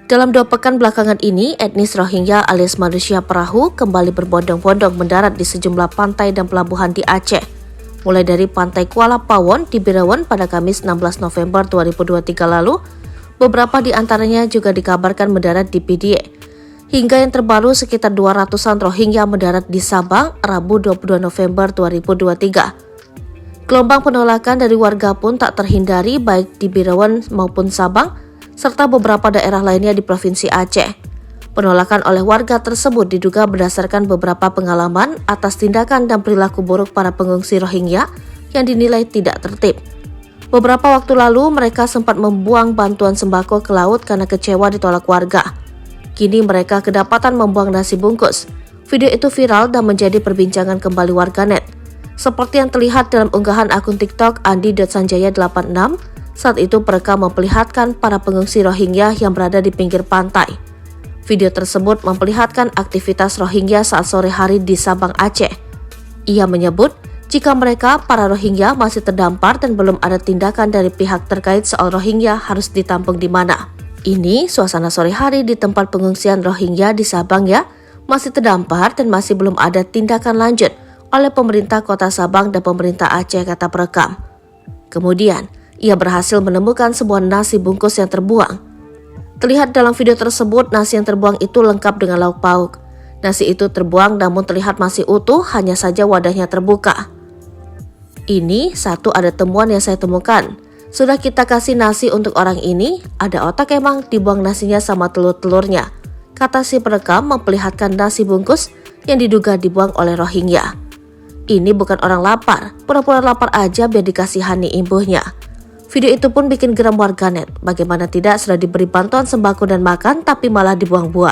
Dalam 2 pekan belakangan ini, etnis Rohingya alias manusia perahu kembali berbondong-bondong mendarat di sejumlah pantai dan pelabuhan di Aceh. Mulai dari Pantai Kuala Pawon di Birawan pada Kamis 16 November 2023 lalu, beberapa di antaranya juga dikabarkan mendarat di Pidie. Hingga yang terbaru sekitar 200-an Rohingya mendarat di Sabang Rabu 22 November 2023. Gelombang penolakan dari warga pun tak terhindari baik di Birawan maupun Sabang, serta beberapa daerah lainnya di Provinsi Aceh. Penolakan oleh warga tersebut diduga berdasarkan beberapa pengalaman atas tindakan dan perilaku buruk para pengungsi Rohingya yang dinilai tidak tertib. Beberapa waktu lalu mereka sempat membuang bantuan sembako ke laut karena kecewa ditolak warga. Kini mereka kedapatan membuang nasi bungkus. Video itu viral dan menjadi perbincangan kembali warganet. Seperti yang terlihat dalam unggahan akun TikTok Andi.Sanjaya86, saat itu perekam memperlihatkan para pengungsi Rohingya yang berada di pinggir pantai. Video tersebut memperlihatkan aktivitas Rohingya saat sore hari di Sabang, Aceh. Ia menyebut jika mereka, para Rohingya, masih terdampar dan belum ada tindakan dari pihak terkait soal Rohingya harus ditampung di mana. Ini suasana sore hari di tempat pengungsian Rohingya di Sabang ya, masih terdampar dan masih belum ada tindakan lanjut oleh pemerintah kota Sabang dan pemerintah Aceh, kata perekam. Kemudian, ia berhasil menemukan sebuah nasi bungkus yang terbuang. Terlihat dalam video tersebut, nasi yang terbuang itu lengkap dengan lauk pauk. Nasi itu terbuang namun terlihat masih utuh, hanya saja wadahnya terbuka. Ini satu ada temuan yang saya temukan. Sudah kita kasih nasi untuk orang ini, ada otak emang dibuang nasinya sama telur-telurnya, kata si perekam memperlihatkan nasi bungkus yang diduga dibuang oleh Rohingya. Ini bukan orang lapar, pura-pura lapar aja biar dikasihani imbuhnya. Video itu pun bikin geram warganet. Bagaimana tidak sudah diberi bantuan sembako dan makan tapi malah dibuang-buang.